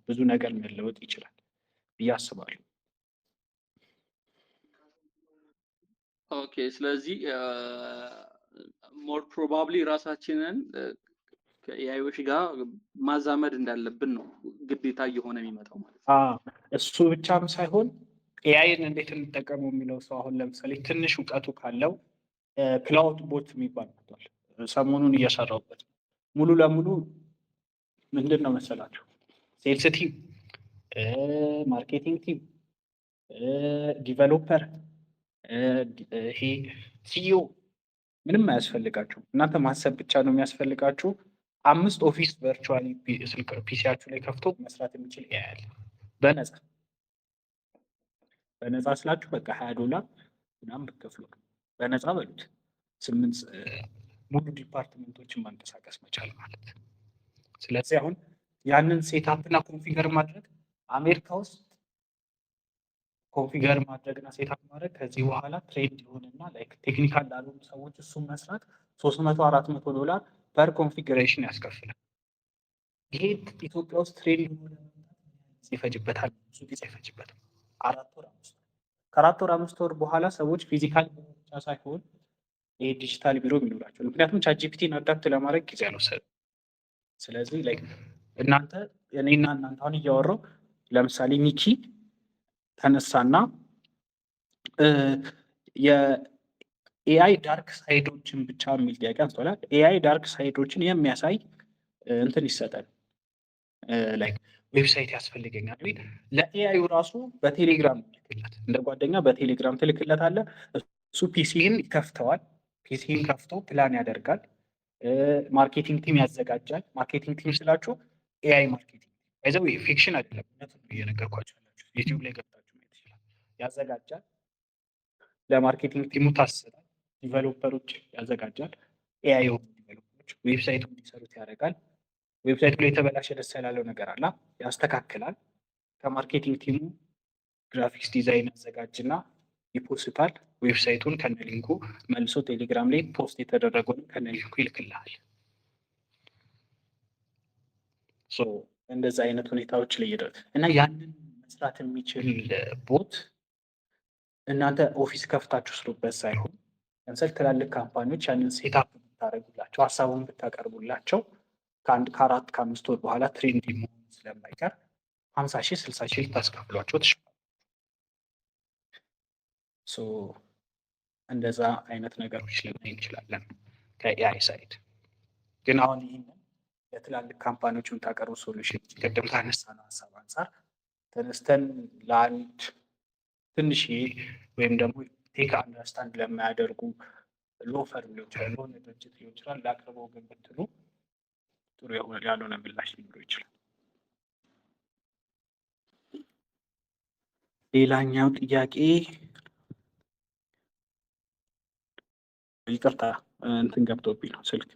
Speaker 1: ብዙ ነገር መለወጥ ይችላል ብዬ አስባለሁ።
Speaker 2: ኦኬ ስለዚህ ሞር ፕሮባብሊ ራሳችንን ከኤአይዎች ጋር ማዛመድ እንዳለብን ነው ግዴታ እየሆነ የሚመጣው ማለት ነው።
Speaker 1: እሱ ብቻም ሳይሆን ኤአይን እንዴት እንጠቀመው የሚለው ሰው አሁን ለምሳሌ ትንሽ እውቀቱ ካለው ክላውድ ቦት የሚባል መጥቷል። ሰሞኑን እየሰራሁበት ሙሉ ለሙሉ ምንድን ነው መሰላችሁ ሴልስ ቲም፣ ማርኬቲንግ ቲም፣ ዲቨሎፐር፣ ይሄ ሲኢኦ ምንም አያስፈልጋችሁ። እናንተ ማሰብ ብቻ ነው የሚያስፈልጋችሁ። 5 ኦፊስ ቨርቹዋሊ ፒሲያችሁ ላይ ከፍቶ መስራት የሚችል ኤአይ አለ በነፃ። በነፃ ስላችሁ በቃ $20 ምናምን ብትከፍሉ በነፃ በሉት 8 ሙሉ ዲፓርትመንቶችን ማንቀሳቀስ መቻል ማለት። ስለዚህ አሁን ያንን ሴትአፕ እና ኮንፊገር ማድረግ አሜሪካ ውስጥ ኮንፊገር ማድረግ እና ሴትአፕ ማድረግ ከዚህ በኋላ ትሬንድ ይሆንና ላይክ ቴክኒካል ላልሆኑ ሰዎች እሱን መስራት $300-400 ፐር ኮንፊግሬሽን ያስከፍላል። ይሄ ኢትዮጵያ ውስጥ ትሬንድ ይፈጅበታል፣ ብዙ ጊዜ ይፈጅበታል። 4 ወር 5 ወር ከ4 ወር 5 ወር በኋላ ሰዎች ፊዚካል ብቻ ሳይሆን ይሄ ዲጂታል ቢሮ የሚኖራቸው፣ ምክንያቱም ቻትጂፒቲን አዳፕት ለማድረግ ጊዜ አልወሰደም። ስለዚህ ላይክ እናንተ እኔና እናንተ አሁን እያወራሁ ለምሳሌ ሚኪ ተነሳና የኤአይ ዳርክ ሳይዶችን ብቻ የሚል ጥያቄ አንስቷል። ኤአይ ዳርክ ሳይዶችን የሚያሳይ እንትን ይሰጣል፣ ላይክ ዌብሳይት ያስፈልገኛል ቢል ለኤአዩ ራሱ በቴሌግራም ትልክለት፣ እንደ ጓደኛ በቴሌግራም ትልክለት አለ። እሱ ፒሲን ይከፍተዋል። ፒሲን ከፍቶ ፕላን ያደርጋል። ማርኬቲንግ ቲም ያዘጋጃል። ማርኬቲንግ ቲም ስላችሁ ኤአይ ማርኬቲንግ አይዘው ፊክሽን አይደለም፣ እውነቱን ነው እየነገርኳችሁ ያላችሁ። ዩቲዩብ ላይ ገብታችሁ ማየት ይችላል። ያዘጋጃል፣ ለማርኬቲንግ ቲሙ ታስሰጣል። ዲቨሎፐሮች ያዘጋጃል። ኤአይ ዲቨሎፐሮች ዌብሳይቱ እንዲሰሩት ያደርጋል። ዌብሳይቱ ላይ የተበላሸ ደስ ያላለው ነገር አለ ያስተካክላል። ከማርኬቲንግ ቲሙ ግራፊክስ ዲዛይን ያዘጋጅና ይፖስታል። ዌብሳይቱን ከነሊንኩ መልሶ ቴሌግራም ላይ ፖስት የተደረገውን ከነሊንኩ ይልክልሃል። ሶ እንደዛ አይነት ሁኔታዎች ላይ ይደርስ እና ያንን መስራት የሚችል ቦት እናንተ ኦፊስ ከፍታችሁ ስሩበት ሳይሆን ለምሳሌ ትላልቅ ካምፓኒዎች ያንን ሴትአፕ ብታደርጉላቸው፣ ሀሳቡን ብታቀርቡላቸው ከ4 ከ5 ወር በኋላ ትሬንድ መሆኑ ስለማይቀር 50,000 60,000 ልታስከፍሏቸው ትችላላችሁ። እንደዛ አይነት ነገሮች ልናይ እንችላለን ከኤአይ ሳይድ። ግን አሁን ይህንን ለትላልቅ ካምፓኒዎች የምታቀርቡ ሶሉሽን ቅድም ካነሳነው ሀሳብ አንጻር ተነስተን ለአንድ ትንሽ ወይም ደግሞ ቴክ አንደርስታንድ ለማያደርጉ ሎፈር ሊሆን ይችላል፣ ለሆነ ድርጅት ሊሆን ይችላል ለአቅርበው ግን ብትሉ ጥሩ ያልሆነ ምላሽ ሊኖረው ይችላል። ሌላኛው ጥያቄ ይቅርታ እንትን ገብቶብኝ ነው ስልክ።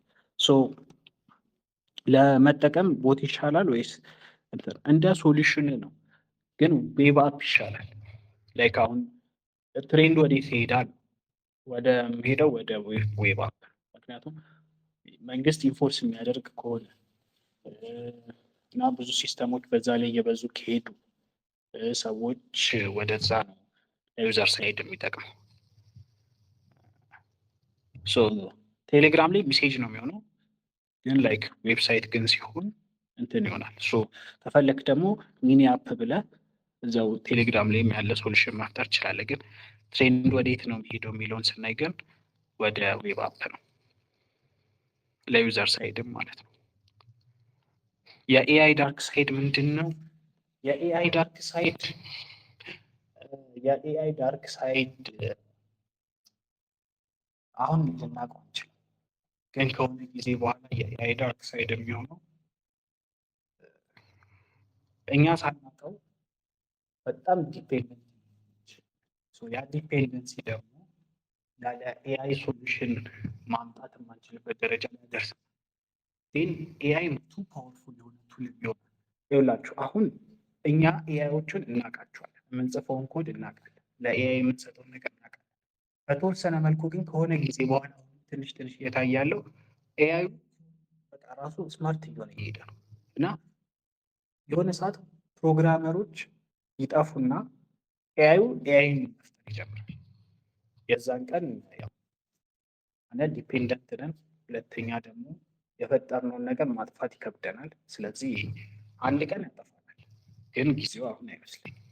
Speaker 1: ለመጠቀም ቦት ይሻላል ወይስ እንደ ሶሉሽን ነው? ግን ዌብ አፕ ይሻላል። ላይክ አሁን ትሬንድ ወዴት ይሄዳል? ወደ ሄደው ወደ ዌብ አፕ። ምክንያቱም መንግስት ኢንፎርስ የሚያደርግ ከሆነ እና ብዙ ሲስተሞች በዛ ላይ እየበዙ ከሄዱ ሰዎች ወደዛ ነው ለዩዘር ሳይድ የሚጠቅመው። ቴሌግራም ላይ ሜሴጅ ነው የሚሆነው፣ ግን ላይክ ዌብሳይት ግን ሲሆን እንትን ይሆናል። ከፈለክ ደግሞ ሚኒ አፕ ብለህ እዛው ቴሌግራም ላይ ያለ ሶሉሽን መፍጠር ትችላለህ። ግን ትሬንድ ወዴት ነው የሚሄደው የሚለውን ስናይ ግን ወደ ዌብ አፕ ነው፣ ለዩዘር ሳይድም ማለት ነው። የኤአይ ዳርክ ሳይድ ምንድን ነው? የኤአይ ዳርክ ሳይድ አሁን ልናውቀው እንችላለን፣ ግን ከሆነ ጊዜ በኋላ የኤአይ ዳርክ ሳይድ የሚሆነው እኛ ሳናውቀው በጣም ዲፔንደንት፣ ያ ዲፔንደንሲ ደግሞ ያለ ኤአይ ሶሉሽን ማምጣት የማንችልበት ደረጃ ላይ ደርሰናል። ግን ኤአይ ቱ ፓወርፉል የሆነ ቱል ይሆናል። ይኸውላችሁ አሁን እኛ ኤአይዎቹን እናውቃቸዋለን፣ የምንጽፈውን ኮድ እናውቃለን፣ ለኤአይ የምንሰጠውን ነገር እናውቃለን። በተወሰነ መልኩ ግን ከሆነ ጊዜ በኋላ ትንሽ ትንሽ እየታየ ያለው ኤአይ በቃ ራሱ ስማርት እየሆነ እየሄደ ነው እና የሆነ ሰዓት ፕሮግራመሮች ይጠፉና ኤአይን መፍጠር ይጀምራል። የዛን ቀን ያው አንድ ዲፔንደንት ነን፣ ሁለተኛ ደግሞ የፈጠርነውን ነገር ማጥፋት ይከብደናል። ስለዚህ አንድ ቀን ያጠፋናል፣ ግን ጊዜው አሁን አይመስለኝም።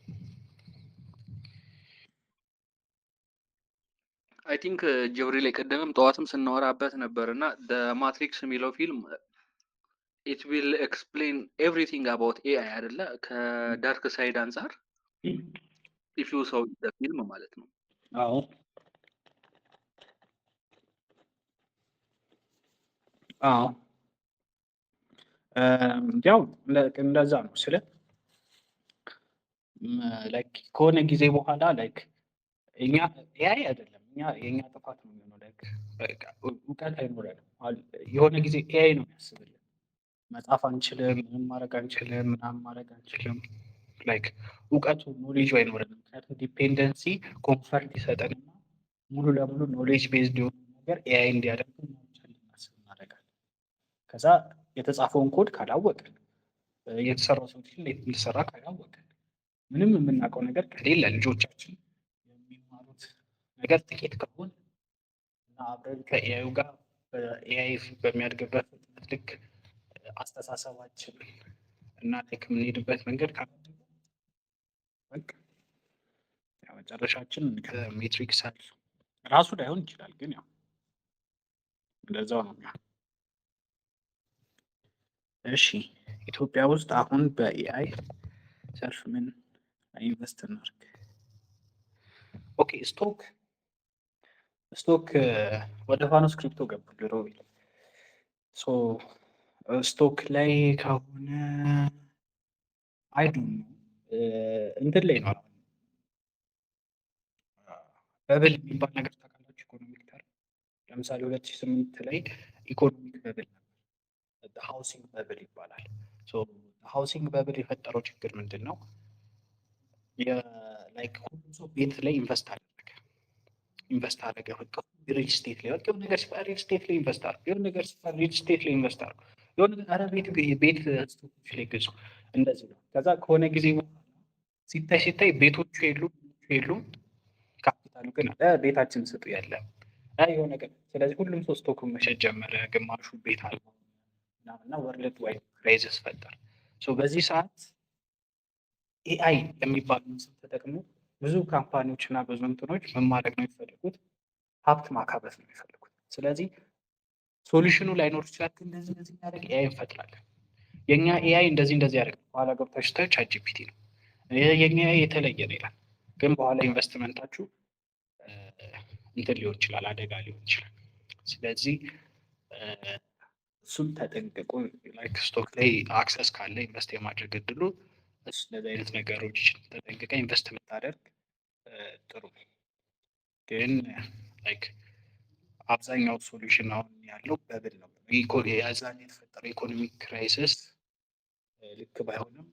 Speaker 2: አይ ቲንክ ጀብሪ ላይ ቀደምም ጠዋትም ስናወራበት ነበር እና ማትሪክስ የሚለው ፊልም ኢት ዊል ኤክስፕሌን ኤቭሪቲንግ አባውት ኤአይ አይደለ? ከዳርክ ሳይድ አንጻር ኢፍ ዩ ሰው ፊልም ማለት ነው።
Speaker 1: አዎ አዎ ያው እንደዛ ነው ስለ ላይክ ከሆነ ጊዜ በኋላ ላይክ እኛ ኤአይ አይደለም የእኛ ጥፋት ነው የሚሆነው። ላይክ እውቀት አይኖረንም። የሆነ ጊዜ ኤአይ ነው የሚያስብልን። መጻፍ አንችልም፣ ምንም ማድረግ አንችልም፣ ምናምን ማድረግ አንችልም። ላይክ እውቀቱ ኖሌጅ አይኖረንም። ምክንያቱም ዲፔንደንሲ ኮንፈርት ይሰጠንና ሙሉ ለሙሉ ኖሌጅ ቤዝድ የሆነ ነገር ኤአይ እንዲያደርግ እንድናስብ እናደርጋለን። ከዛ የተጻፈውን ኮድ ካላወቅን፣ የተሰራው ሰው እንዴት እንደተሰራ ካላወቅን፣ ምንም የምናውቀው ነገር ከሌለ ልጆቻችን የሚማሩት ነገር ጥቂት ከሆነ እና አብረን ከኤአዩ ጋር ኤአይ በሚያድግበት ልክ አስተሳሰባችን እና ልክ የምንሄድበት መንገድ ካላደገ በቃ መጨረሻችን ከሜትሪክስ ራሱ ላይሆን ይችላል፣ ግን ያው እንደዛው ነው የሚሆነው። እሺ ኢትዮጵያ ውስጥ አሁን በኤአይ ዘርፍ ምን ኢንቨስት እናድርግ? ኦኬ ስቶክ ወደ ፋኖስ ክሪፕቶ ገቡ ሮቤል። ስቶክ ላይ ከሆነ አይዱ እንትን ላይ ነው በብል የሚባል ነገር ታውቃላችሁ? ኢኮኖሚክ ተርም ለምሳሌ 2008 ላይ ኢኮኖሚክ በብል ነበር። ሃውሲንግ በብል ይባላል። ሃውሲንግ በብል የፈጠረው ችግር ምንድን ነው? ሁሉም ሰው ቤት ላይ ኢንቨስት አደረገ። በቃ ሪል ስቴት ላይ በቃ የሆነ ነገር ሲባል ሪል ስቴት ላይ ኢንቨስት አድርጉ፣ የሆነ ነገር ሲባል ሪል ስቴት ላይ ኢንቨስት አድርጉ፣ የሆነ ኧረ ቤት ስቶኮች ላይ ግዙ፣ እንደዚህ ነው። ከዛ ከሆነ ጊዜ ሲታይ ቤቶቹ የሉም፣ ካፒታሉ ግን ቤታችን ስጡ የለም የሆነ ነገር። ስለዚህ ሁሉም ሰው ስቶኩን መሸጥ ጀመረ። ግማሹ ቤት አለ እና ወርልድ ዋይድ ክራይሲስ ፈጠር። በዚህ ሰዓት ኤአይ የሚባለውን ስም ተጠቅሞ ብዙ ካምፓኒዎች እና ብዙ እንትኖች ምን ማድረግ ነው የሚፈልጉት? ሀብት ማካበት ነው የሚፈልጉት። ስለዚህ ሶሉሽኑ ላይኖር ይችላል፣ ግን እንደዚህ የሚያደርግ ኤአይ እንፈጥራለን። የእኛ ኤአይ እንደዚህ ያደርግ በኋላ ገብታችሁ ስታዩ ቻትጂፒቲ ነው የኛ ኤአይ የተለየ ነው ይላል። ግን በኋላ ኢንቨስትመንታችሁ እንትን ሊሆን ይችላል፣ አደጋ ሊሆን ይችላል። ስለዚህ እሱም ተጠንቅቁ። ላይክ ስቶክ ላይ አክሰስ ካለ ኢንቨስት የማድረግ እድሉ እንደዚህ አይነት ነገሮች ተጠንቅቀ ኢንቨስት ብታደርግ ጥሩ። ግን ላይክ አብዛኛው ሶሉሽን አሁን ያለው በብል ነው። የዛን የተፈጠረው ኢኮኖሚክ ክራይሲስ ልክ ባይሆንም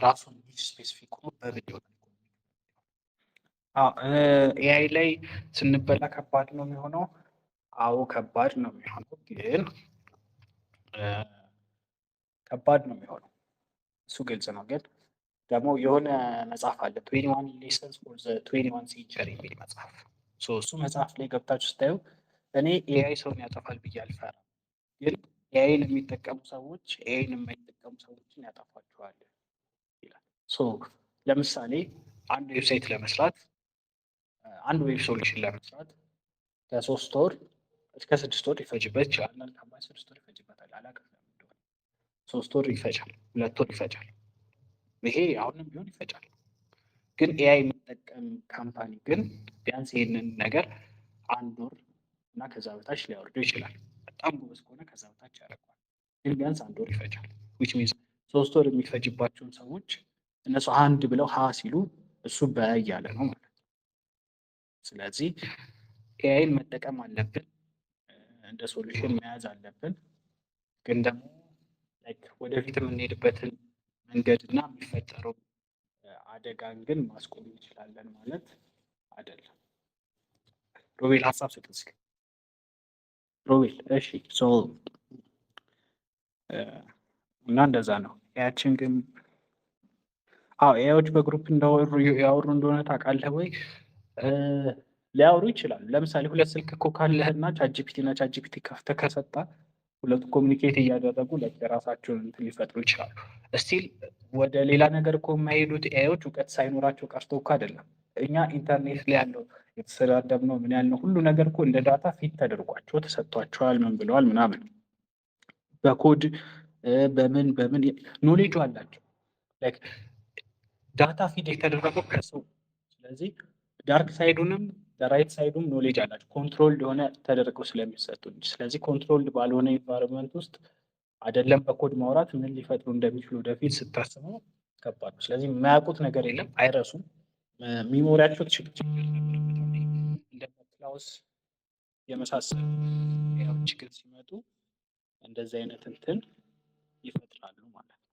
Speaker 1: ራሱን ስፔሲፊክ ሆኖ በብል ይሆናል። ኤአይ ላይ ስንበላ ከባድ ነው የሚሆነው። አዎ ከባድ ነው የሚሆነው፣ ግን ከባድ ነው የሚሆነው እሱ ግልጽ ነው። ግን ደግሞ የሆነ መጽሐፍ አለ 21 ሌሰንስ ፎር ዘ 21 ሴንቸሪ የሚል መጽሐፍ። እሱ መጽሐፍ ላይ ገብታችሁ ስታዩ እኔ ኤአይ ሰውን ያጠፋል ብዬ አልፈራም፣ ግን ኤአይን የሚጠቀሙ ሰዎች ኤአይን የማይጠቀሙ ሰዎችን ያጠፋቸዋል ይላል። ለምሳሌ አንድ ዌብሳይት ለመስራት አንድ ዌብ ሶሉሽን ለመስራት ከ3 ወር እስከ 6 ወር ይፈጅበት ይችላል። አንዳንድ ካምፓኒ 6 ወር ይፈጅበታል፣ አላውቅም ለምን እንደሆነ። 3 ወር ይፈጃል፣ 2 ወር ይፈጃል። ይሄ አሁንም ቢሆን ይፈጃል። ግን ኤአይ የሚጠቀም ካምፓኒ ግን ቢያንስ ይህንን ነገር 1 ወር እና ከዛ በታች ሊያወርደው ይችላል። በጣም ጎበዝ ከሆነ ከዛ በታች ያደርገዋል። ግን ቢያንስ 1 ወር ይፈጃል። ዊች ሚንስ 3 ወር የሚፈጅባቸውን ሰዎች እነሱ 1 ብለው ሀ ሲሉ እሱ በእያለ ነው ማለት ነው። ስለዚህ ኤአይን መጠቀም አለብን፣ እንደ ሶሉሽን መያዝ አለብን። ግን ደግሞ ወደፊት የምንሄድበትን መንገድ እና የሚፈጠረው አደጋን ግን ማስቆም እንችላለን ማለት አይደለም። ሮቤል ሀሳብ ስጥ እስኪ። ሮቤል እሺ ሶ እና እንደዛ ነው ያችን ግን ኤአዮች በግሩፕ ያወሩ እንደሆነ ታውቃለህ ወይ? ሊያወሩ ይችላሉ። ለምሳሌ ሁለት ስልክ እኮ ካለህ እና ቻትጂፒቲ እና ቻትጂፒቲ ከፍተህ ከሰጣ ሁለቱ ኮሚኒኬት እያደረጉ የራሳቸውን እንትን ሊፈጥሩ ይችላሉ። እስቲል ወደ ሌላ ነገር እኮ የማይሄዱት ኤአዮች እውቀት ሳይኖራቸው ቀርቶ እኮ አይደለም። እኛ ኢንተርኔት ላይ ያለው የተሰዳደብነው ምን ያልነው ሁሉ ነገር እኮ እንደ ዳታ ፊት ተደርጓቸው ተሰጥቷቸዋል። ምን ብለዋል ምናምን በኮድ በምን ኖሌጁ አላቸው። ላይክ ዳታ ፊድ የተደረገው ከሰው። ስለዚህ ዳርክ ሳይዱንም ራይት ሳይዱም ኖሌጅ አላቸው ኮንትሮል የሆነ ተደርገው ስለሚሰጡ እንጂ። ስለዚህ ኮንትሮል ባልሆነ ኢንቫይሮንመንት ውስጥ አይደለም በኮድ ማውራት ምን ሊፈጥሩ እንደሚችሉ ወደፊት ስታስበው ከባድ ነው። ስለዚህ የማያውቁት ነገር የለም፣ አይረሱም። ሚሞሪያቸው ችግር እንደ ክላውስ የመሳሰሉ ችግር ሲመጡ እንደዚህ አይነት እንትን ይፈጥራሉ ማለት ነው።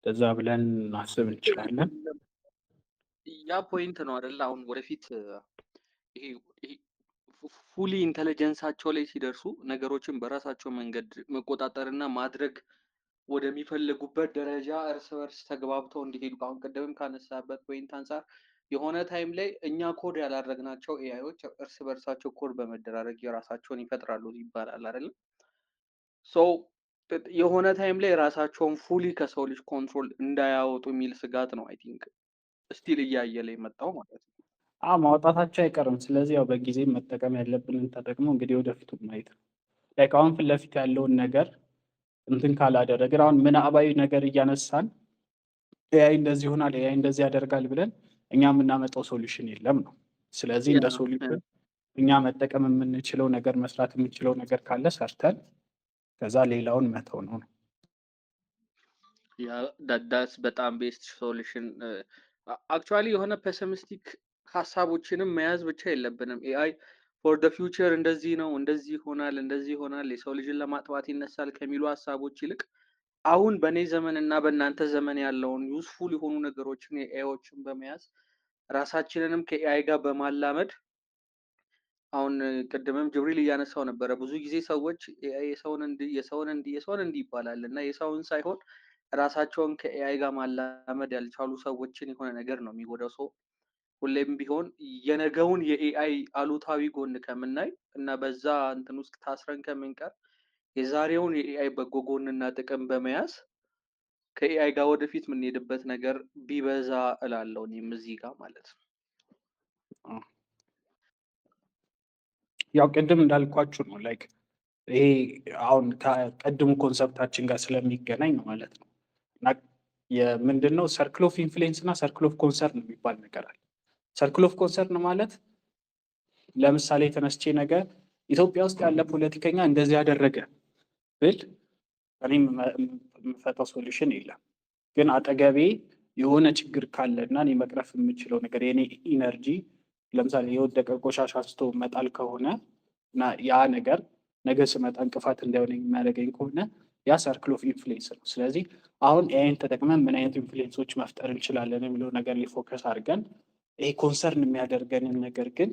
Speaker 1: ለዛ ብለን ማሰብ እንችላለን።
Speaker 2: ያ ፖይንት ነው አይደል? አሁን ወደፊት ይሄ ፉሊ ኢንተለጀንሳቸው ላይ ሲደርሱ ነገሮችን በራሳቸው መንገድ መቆጣጠርና ማድረግ ወደሚፈልጉበት ደረጃ እርስ በርስ ተግባብተው እንዲሄዱ አሁን ቅድምም ካነሳበት ፖይንት አንጻር የሆነ ታይም ላይ እኛ ኮድ ያላደረግናቸው ኤአዮች እርስ በርሳቸው ኮድ በመደራረግ የራሳቸውን ይፈጥራሉ ይባላል አይደለም? የሆነ ታይም ላይ ራሳቸውን ፉሊ ከሰው ልጅ ኮንትሮል እንዳያወጡ የሚል ስጋት ነው አይ ቲንክ ስቲል እያየ ላይ መጣው ማለት ነው።
Speaker 1: ማውጣታቸው አይቀርም። ስለዚህ ያው በጊዜ መጠቀም ያለብንን ተጠቅሞ እንግዲህ ወደፊቱ ማየት ነው። ላይክ አሁን ፊት ለፊት ያለውን ነገር እንትን ካላደረግን አሁን ምናባዊ ነገር እያነሳን ኤአይ እንደዚህ ይሆናል ኤአይ እንደዚህ ያደርጋል ብለን እኛ የምናመጣው ሶሉሽን የለም ነው። ስለዚህ እንደ ሶሉሽን እኛ መጠቀም የምንችለው ነገር መስራት የምንችለው ነገር ካለ ሰርተን ከዛ ሌላውን መተው ነው።
Speaker 2: ዳስ በጣም ቤስት ሶሉሽን። አክቹዋሊ የሆነ ፔሲሚስቲክ ሀሳቦችንም መያዝ ብቻ የለብንም። ኤአይ ፎር ደ ፊውቸር እንደዚህ ነው እንደዚህ ይሆናል የሰው ልጅን ለማጥፋት ይነሳል ከሚሉ ሀሳቦች ይልቅ አሁን በእኔ ዘመን እና በእናንተ ዘመን ያለውን ዩስፉል የሆኑ ነገሮችን የኤአዮችን በመያዝ ራሳችንንም ከኤአይ ጋር በማላመድ አሁን ቅድምም ጅብሪል እያነሳው ነበረ። ብዙ ጊዜ ሰዎች የሰውን እንዲህ ይባላል እና የሰውን ሳይሆን ራሳቸውን ከኤአይ ጋር ማላመድ ያልቻሉ ሰዎችን የሆነ ነገር ነው የሚጎዳው። ሰው ሁሌም ቢሆን የነገውን የኤአይ አሉታዊ ጎን ከምናይ እና በዛ እንትን ውስጥ ታስረን ከምንቀር የዛሬውን የኤአይ በጎ ጎንና ጥቅም በመያዝ ከኤአይ ጋር ወደፊት የምንሄድበት ነገር ቢበዛ እላለሁ እኔም እዚህ ጋር ማለት ነው።
Speaker 1: ያው ቅድም እንዳልኳችሁ ነው ላይክ ይሄ አሁን ከቀድሙ ኮንሰፕታችን ጋር ስለሚገናኝ ነው ማለት ነው። እና የምንድነው ሰርክል ኦፍ ኢንፍሉዌንስ እና ሰርክል ኦፍ ኮንሰርን የሚባል ነገር አለ። ሰርክል ኦፍ ኮንሰርን ማለት ለምሳሌ ተነስቼ ነገር ኢትዮጵያ ውስጥ ያለ ፖለቲከኛ እንደዚህ ያደረገ ብል እኔ የምፈታው ሶሉሽን የለም። ግን አጠገቤ የሆነ ችግር ካለ እና እኔ መቅረፍ የምችለው ነገር የኔ ኢነርጂ ለምሳሌ የወደቀ ቆሻሻ ስቶ መጣል ከሆነ እና ያ ነገር ነገ ስመጣ እንቅፋት እንዳይሆነ የሚያደርገኝ ከሆነ ያ ሰርክል ኦፍ ኢንፍሉዌንስ ነው። ስለዚህ አሁን ኤአይን ተጠቅመን ምን አይነት ኢንፍሉዌንሶች መፍጠር እንችላለን የሚለው ነገር ላይ ፎከስ አድርገን ይሄ ኮንሰርን የሚያደርገንን ነገር ግን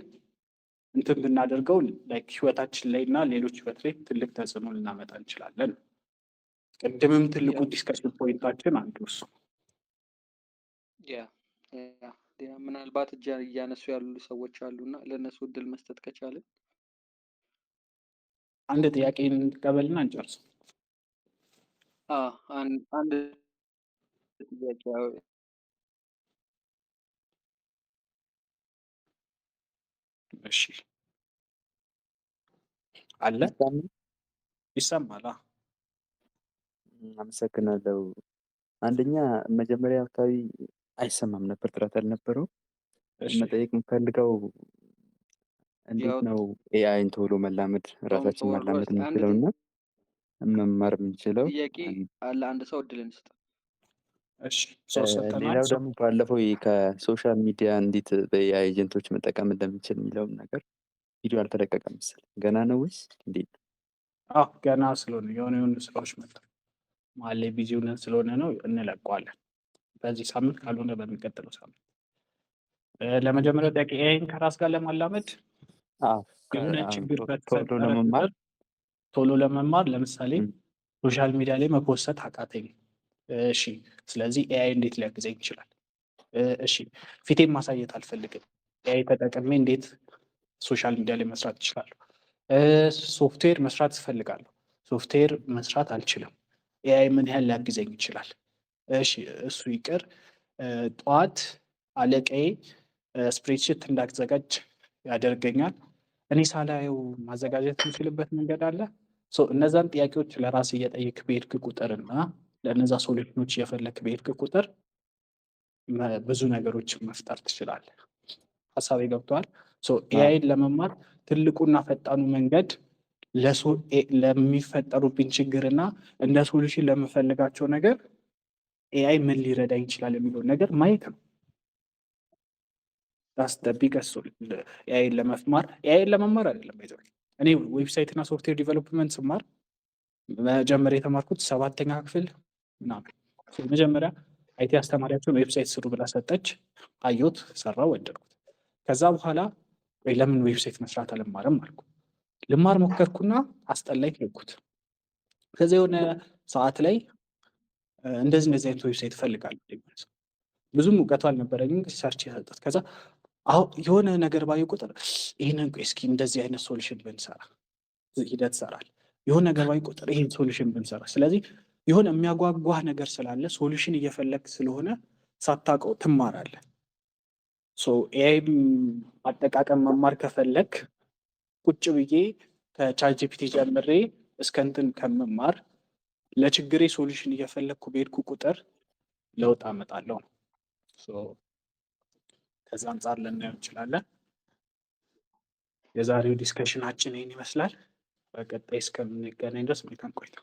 Speaker 1: እንትን ብናደርገው ላይክ ህይወታችን ላይ እና ሌሎች ህይወት ላይ ትልቅ ተጽዕኖ ልናመጣ እንችላለን። ቅድምም ትልቁ ዲስከሽን ፖይንታችን አንዱ እሱ
Speaker 2: ምናልባት እያነሱ ያሉ ሰዎች አሉና ለእነሱ እድል መስጠት ከቻለን
Speaker 1: አንድ ጥያቄ እንቀበልና እንጨርስ።
Speaker 2: አንድ ጥያቄ
Speaker 1: እሺ አለ ይሰማል።
Speaker 3: አመሰግናለሁ። አንደኛ መጀመሪያ አካባቢ አይሰማም ነበር፣ ጥራት አልነበረው። መጠየቅ የምፈልገው እንዴት ነው ኤአይን ቶሎ መላመድ ራሳችን መላመድ የምንችለው እና መማር የምንችለው?
Speaker 2: ጥያቄ አለ። አንድ ሰው እድል እንስጥ።
Speaker 3: ሌላው ደግሞ ባለፈው ከሶሻል ሚዲያ እንዴት በኤአይ ኤጀንቶች መጠቀም እንደምንችል የሚለውን ነገር ቪዲዮ አልተለቀቀም መሰለኝ። ገና ነው ወይስ እንዴት?
Speaker 1: ገና ስለሆነ የሆኑ ስራዎች መጣ መሀል ላይ ቢዚ ሆነን ስለሆነ ነው። እንለቀዋለን በዚህ ሳምንት ካልሆነ በሚቀጥለው ሳምንት። ለመጀመሪያው ጥያቄ ኤአይን ከራስ ጋር ለማላመድ
Speaker 3: አዎ
Speaker 1: የሆነ ችግር
Speaker 3: ቶሎ
Speaker 1: በተፈጠረ
Speaker 3: ለመማር
Speaker 1: ቁጥር ቶሎ ለመማር ለምሳሌ ሶሻል ሚዲያ ላይ መፖሰት አቃተኝ። እሺ፣ ስለዚህ ኤአይ እንዴት ሊያግዘኝ ይችላል? እሺ፣ ፊቴን ማሳየት አልፈልግም። ኤአይ ተጠቅሜ እንዴት ሶሻል ሚዲያ ላይ መስራት እችላለሁ? ሶፍትዌር መስራት እፈልጋለሁ። ሶፍትዌር መስራት አልችልም። ኤአይ ምን ያህል ሊያግዘኝ ይችላል? እሺ፣ እሱ ይቅር። ጠዋት አለቃዬ ስፕሬድሺት እንዳዘጋጅ ያደርገኛል። እኔ ሳላየው ማዘጋጀት የምችልበት መንገድ አለ? እነዛን ጥያቄዎች ለራስ እየጠየቅ በሄድክ ቁጥር እና ለእነዛ ሶሉሽኖች እየፈለክ በሄድክ ቁጥር ብዙ ነገሮችን መፍጠር ትችላለህ። ሀሳቤ ገብተዋል? ኤአይን ለመማር ትልቁና ፈጣኑ መንገድ ለሚፈጠሩብኝ ችግርና እንደ ሶሉሽን ለምፈልጋቸው ነገር ኤአይ ምን ሊረዳኝ ይችላል የሚለውን ነገር ማየት ነው። ቢገሱ ኤአይን ለመማር አይደለም ይዘው እኔ ዌብሳይት እና ሶፍትዌር ዲቨሎፕመንት ስማር መጀመሪያ የተማርኩት 7ኛ ክፍል ምናምን። መጀመሪያ አይቲ አስተማሪያቸውን ዌብሳይት ስሩ ብላ ሰጠች። አየሁት፣ ሰራው፣ ወደድኩት። ከዛ በኋላ ለምን ዌብሳይት መስራት አልማርም አልኩ። ልማር ሞከርኩና አስጠላኝ፣ ተውኩት። ከዚ የሆነ ሰዓት ላይ እንደዚህ አይነት ዌብሳይት እፈልጋለሁ። ብዙም እውቀቱ አልነበረኝም፣ ሰርች የሰጠት። ከዛ የሆነ ነገር ባየ ቁጥር ይህንን እስኪ እንደዚህ አይነት ሶሉሽን ብንሰራ ሂደት ሰራል። የሆነ ነገር ባየ ቁጥር ይህን ሶሉሽን ብንሰራ። ስለዚህ የሆነ የሚያጓጓህ ነገር ስላለ ሶሉሽን እየፈለግ ስለሆነ ሳታውቀው ትማራለህ። ኤአይ አጠቃቀም መማር ከፈለግ ቁጭ ብዬ ከቻትጂፒቲ ጀምሬ እስከ እንትን ከምማር ለችግሬ ሶሉሽን እየፈለግኩ በሄድኩ ቁጥር ለውጥ አመጣለሁ ነው። ከዛ አንጻር ልናየው እንችላለን። የዛሬው ዲስከሽናችን ይህን ይመስላል። በቀጣይ እስከምንገናኝ ድረስ መልካም ቆይታ።